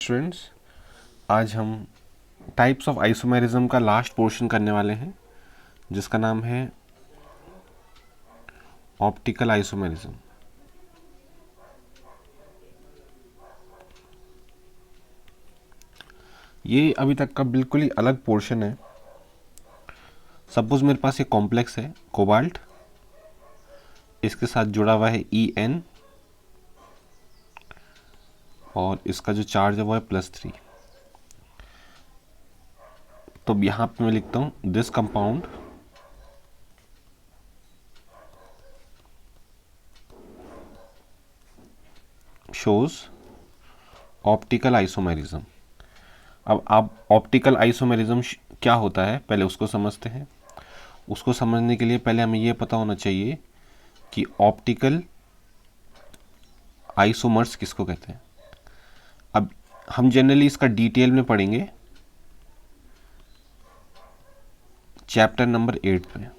Students, आज हम types of isomerism का लास्ट पोर्शन करने वाले हैं जिसका नाम है ऑप्टिकल आइसोमेरिज्म। ये अभी तक का बिल्कुल ही अलग पोर्शन है। सपोज मेरे पास एक कॉम्प्लेक्स है कोबाल्ट, इसके साथ जुड़ा हुआ है En और इसका जो चार्ज है वो है +3। तो यहाँ पे मैं लिखता हूँ this compound shows optical isomerism. अब आप ऑप्टिकल आइसोमेरिज्म क्या होता है पहले उसको समझते हैं। उसको समझने के लिए पहले हमें ये पता होना चाहिए कि ऑप्टिकल आइसोमर्स किसको कहते हैं। अब हम जनरली इसका डिटेल में पढ़ेंगे चैप्टर नंबर 8 में।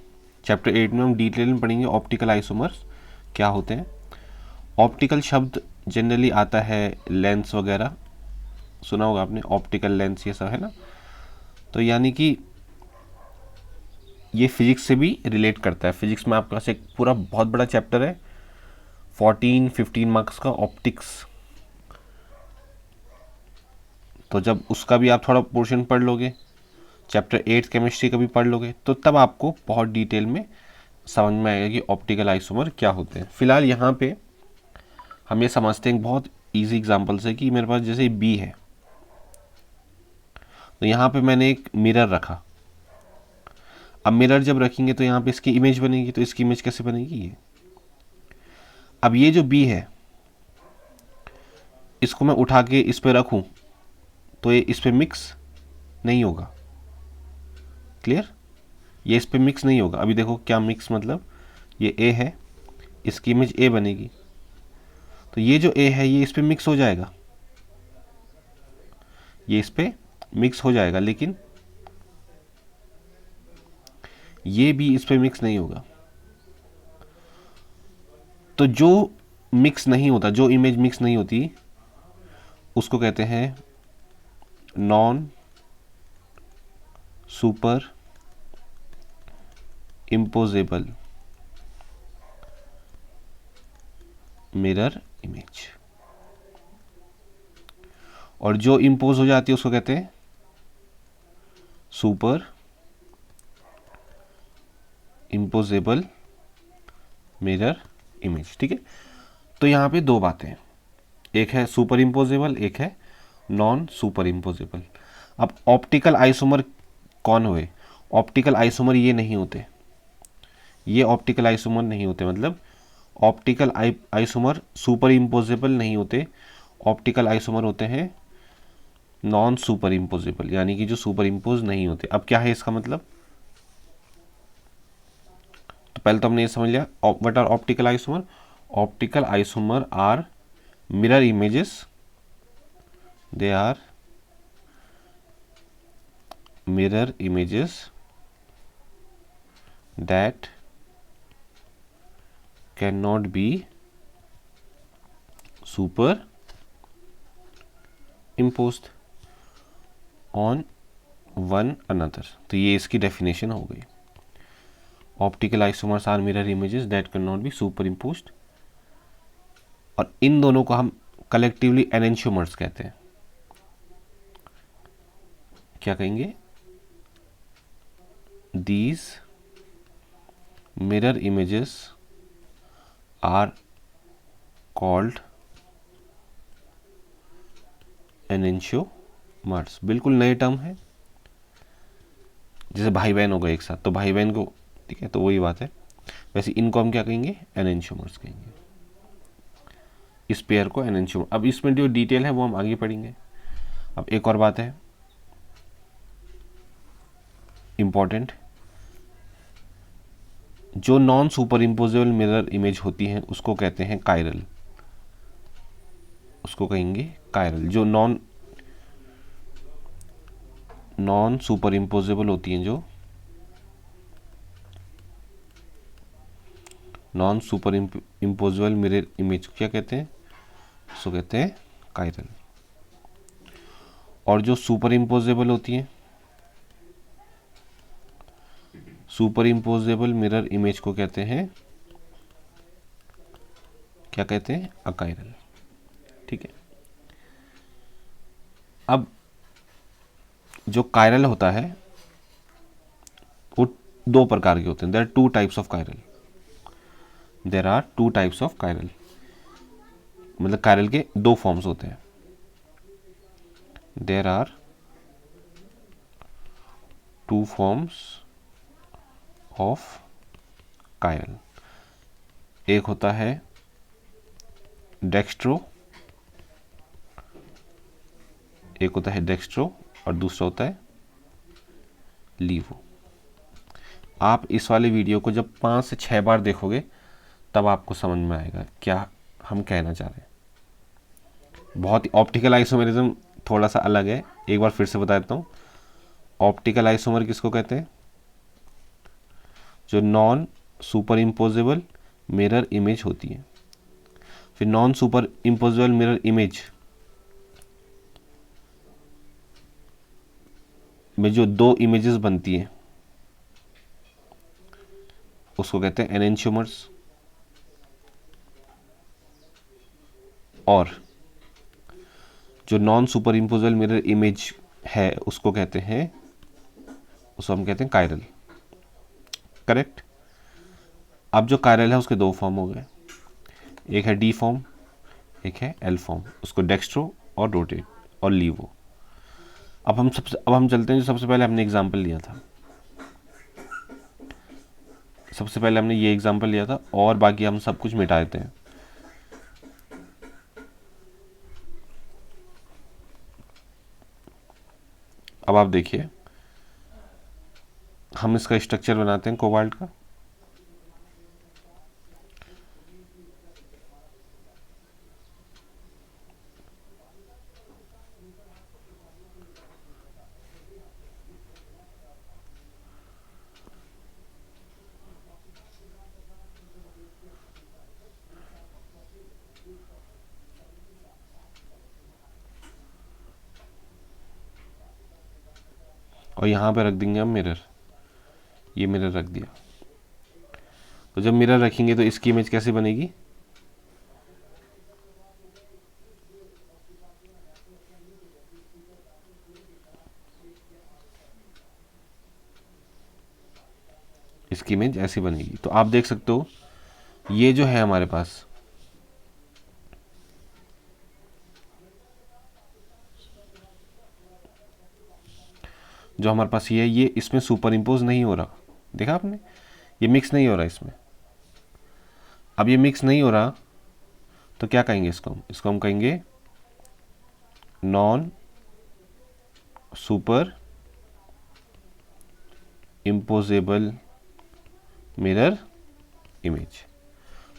चैप्टर 8 में हम डिटेल में पढ़ेंगे ऑप्टिकल आइसोमर्स क्या होते हैं। ऑप्टिकल शब्द जनरली आता है लेंस वगैरह, सुना होगा आपने, ऑप्टिकल लेंस ये सब है ना। तो यानी कि ये फिजिक्स से भी रिलेट करता है। फिजिक्स में आपके पास एक पूरा बहुत बड़ा चैप्टर है 14-15 मार्क्स का, ऑप्टिक्स। तो जब उसका भी आप थोड़ा पोर्शन पढ़ लोगे, चैप्टर 8 केमिस्ट्री का भी पढ़ लोगे, तो तब आपको बहुत डिटेल में समझ में आएगा कि ऑप्टिकल आइसोमर क्या होते हैं। फिलहाल यहाँ पे हम ये समझते हैं बहुत इजी एग्जांपल से कि मेरे पास जैसे बी है, तो यहाँ पे मैंने एक मिरर रखा। अब मिरर जब रखेंगे तो यहाँ पे इसकी इमेज बनेगी, तो इसकी इमेज कैसे बनेगी ये। अब ये जो बी है इसको मैं उठा के इस पे रखूं तो ये इस पे मिक्स नहीं होगा। क्लियर? ये इस पे मिक्स नहीं होगा। अभी देखो क्या मिक्स मतलब, ये ए है, इसकी इमेज ए बनेगी, तो ये जो ए है ये इस पे मिक्स हो जाएगा, ये इस पे मिक्स हो जाएगा, लेकिन ये भी इस पे मिक्स नहीं होगा। तो जो मिक्स नहीं होता, जो इमेज मिक्स नहीं होती, उसको कहते हैं non super imposable mirror image. और जो इम्पोज हो जाती है उसको कहते हैं सुपर इम्पोजेबल मिरर इमेज। ठीक है, तो यहाँ पे दो बातें हैं, एक है सुपर इम्पोजेबल, एक है नॉन सुपर इम्पोजेबल। अब ऑप्टिकल आइसोमर कौन हुए? ऑप्टिकल आइसोमर ये नहीं होते, ये ऑप्टिकल आइसोमर नहीं होते, मतलब ऑप्टिकल आइसोमर सुपर इम्पोजेबल नहीं होते। ऑप्टिकल आइसोमर होते हैं नॉन सुपर इम्पोजेबल, यानी कि जो सुपर इम्पोज नहीं होते। अब क्या है इसका मतलब? तो पहले तो हमने ये समझ लिया what are optical isomer. Optical isomer are mirror images, they are mirror images that cannot be superimposed on one another। तो ये इसकी डेफिनेशन हो गई। Optical isomers are mirror images that can not be superimposed, और इन दोनों को हम कलेक्टिवली एनेंशियोमर्स कहते हैं। क्या कहेंगे? These mirror images are called enantiomers. बिल्कुल नए टर्म है, जैसे भाई बहन हो गए एक साथ, तो भाई बहन को, ठीक है, तो वही बात है। वैसे इनको हम क्या कहेंगे? एनेंशियोमर्स कहेंगे, इस पेयर को एनेंशियोमर। अब इसमें जो डिटेल है वो हम आगे पढ़ेंगे। अब एक और बात है इंपॉर्टेंट, जो non super imposable mirror image होती हैं उसको कहते हैं कायरल, उसको कहेंगे कायरल। जो नॉन सुपर इम्पोजेबल होती हैं, जो non super imposable mirror image क्या कहते हैं? उसको कहते हैं कायरल। और जो सुपर इम्पोजेबल होती हैं, सुपर इम्पोजेबल मिरर इमेज को कहते हैं, क्या कहते हैं, अकायरल। ठीक है। अब जो कायरल होता है वो दो प्रकार के होते हैं। There are two types of chiral, there are two types of chiral, मतलब कायरल के दो फॉर्म्स होते हैं। There are two forms of chiral. एक होता है डेक्स्ट्रो, एक होता है डेक्स्ट्रो और दूसरा होता है लीवो। आप इस वाले वीडियो को जब 5 से 6 बार देखोगे तब आपको समझ में आएगा क्या हम कहना चाह रहे हैं। बहुत ही ऑप्टिकल आइसोमेरिज्म थोड़ा सा अलग है, एक बार फिर से बता देता हूँ। ऑप्टिकल आइसोमर किसको कहते हैं? जो non super imposable mirror image होती है। फिर non super imposable mirror image में जो दो इमेजेस बनती हैं उसको कहते हैं एनेंशियोमर्स, और जो non super imposable mirror image है उसको कहते हैं, उसको हम कहते हैं कायरल। करेक्ट। अब जो कायरल है उसके दो फॉर्म हो गए, एक है डी फॉर्म, एक है एल फॉर्म, उसको डेक्स्ट्रो और रोटेट और लीवो। अब हम चलते हैं जो सबसे पहले हमने एग्जाम्पल लिया था। सबसे पहले हमने ये एग्जाम्पल लिया था और बाकी हम सब कुछ मिटा देते हैं। अब आप देखिए, हम इसका स्ट्रक्चर बनाते हैं कोबाल्ट का। और यहाँ पे रख देंगे हम मिरर, ये मिरर रख दिया। तो जब मिरर रखेंगे तो इसकी इमेज कैसे बनेगी? इसकी इमेज ऐसी बनेगी। तो आप देख सकते हो ये जो है हमारे पास, जो हमारे पास ये इसमें सुपर इम्पोज नहीं हो रहा, देखा आपने, ये मिक्स नहीं हो रहा इसमें। अब ये मिक्स नहीं हो रहा तो क्या कहेंगे इसको हम कहेंगे non super imposable mirror image.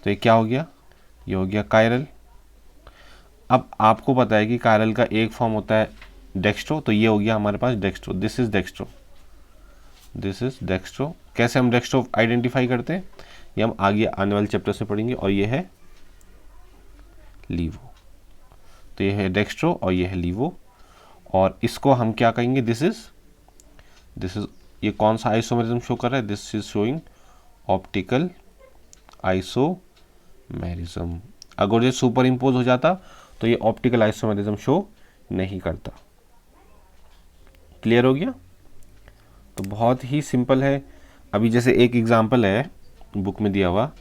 तो ये क्या हो गया? ये हो गया कायरल। अब आपको पता है कि कायरल का एक फॉर्म होता है डेक्स्ट्रो, तो ये हो गया हमारे पास dextro. This is dextro, this is dextro. कैसे हम डेक्स्ट्रो आइडेंटिफाई करते हैं ये हम आगे आने वाले चैप्टर से पढ़ेंगे। और ये है लीवो। तो ये है डेक्स्ट्रो और ये है लीवो, और इसको हम क्या कहेंगे? दिस इज ये कौन सा आइसोमेरिज्म शो कर रहा है? This is showing optical isomerism. अगर ये सुपर इम्पोज हो जाता तो ये ऑप्टिकल आइसोमेरिज्म शो नहीं करता। क्लियर हो गया? तो बहुत ही सिंपल है। अभी जैसे एक एग्जांपल है बुक में दिया हुआ,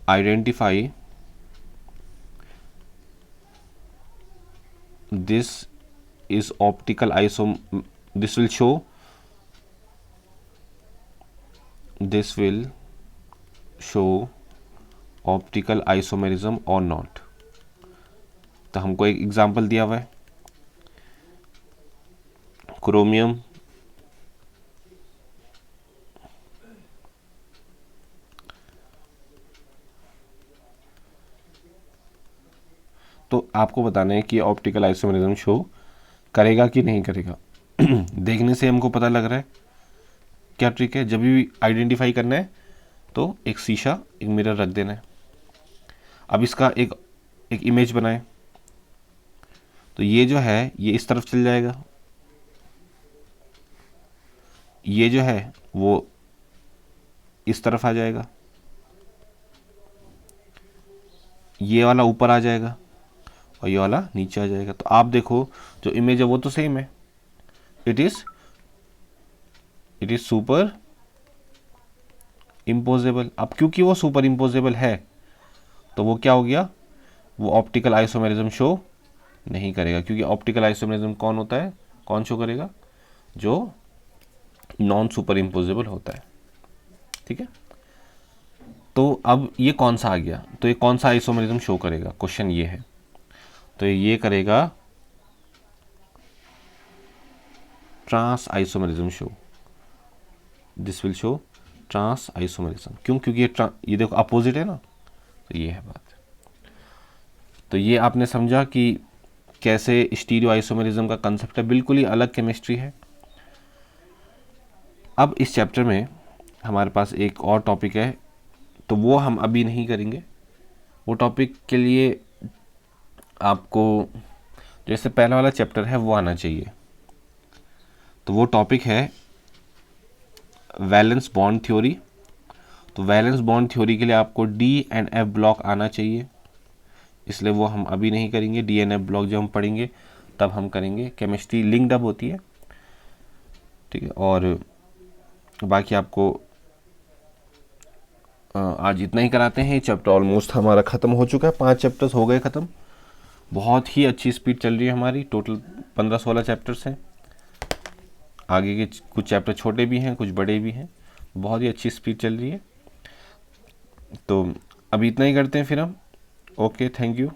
identify this is optical iso, this will show, this will show optical isomerism और नॉट। तो हमको एक एग्जांपल दिया हुआ है, क्रोमियम तो आपको बताना है कि ऑप्टिकल आइसोमेरिज्म शो करेगा कि नहीं करेगा। देखने से हमको पता लग रहा है। क्या ट्रिक है? जब भी आइडेंटिफाई करना है तो एक शीशा, एक मिरर रख देना है। अब इसका एक इमेज बनाए। तो ये जो है ये इस तरफ चल जाएगा, ये जो है वो इस तरफ आ जाएगा, ये वाला ऊपर आ जाएगा और ये वाला नीचे आ जाएगा। तो आप देखो जो इमेज है वो तो सेम है, इट इज सुपर इम्पोजेबल। अब क्योंकि वो सुपर इम्पोजेबल है तो वो क्या हो गया, वो ऑप्टिकल आइसोमेरिज्म शो नहीं करेगा, क्योंकि ऑप्टिकल आइसोमेरिज्म कौन होता है, कौन शो करेगा, जो नॉन सुपर इम्पोजेबल होता है। ठीक है, तो अब ये कौन सा आ गया, तो ये कौन सा आइसोमेरिज्म शो करेगा, क्वेश्चन ये है। तो ये करेगा trans isomerism show, this will show trans isomerism. क्यों, क्योंकि ये देखो अपोजिट है ना, तो ये है बात। तो ये आपने समझा कि कैसे स्टीरियो आइसोमेरिज्म का कंसेप्ट है, बिल्कुल ही अलग केमिस्ट्री है। अब इस चैप्टर में हमारे पास एक और टॉपिक है, तो वो हम अभी नहीं करेंगे। वो टॉपिक के लिए आपको जैसे पहला वाला चैप्टर है वो आना चाहिए। तो वो टॉपिक है वैलेंस बॉन्ड थ्योरी। तो वैलेंस बॉन्ड थ्योरी के लिए आपको डी एंड एफ ब्लॉक आना चाहिए, इसलिए वो हम अभी नहीं करेंगे। डी एंड एफ ब्लॉक जब हम पढ़ेंगे तब हम करेंगे, केमिस्ट्री लिंक्ड अप होती है। ठीक है, और बाकी आपको आज इतना ही कराते हैं। चैप्टर ऑलमोस्ट हमारा ख़त्म हो चुका है, 5 चैप्टर्स हो गए ख़त्म। बहुत ही अच्छी स्पीड चल रही है हमारी, टोटल 15-16 चैप्टर्स हैं। आगे के कुछ चैप्टर छोटे भी हैं, कुछ बड़े भी हैं, बहुत ही अच्छी स्पीड चल रही है। तो अभी इतना ही करते हैं फिर हम। Okay, thank you.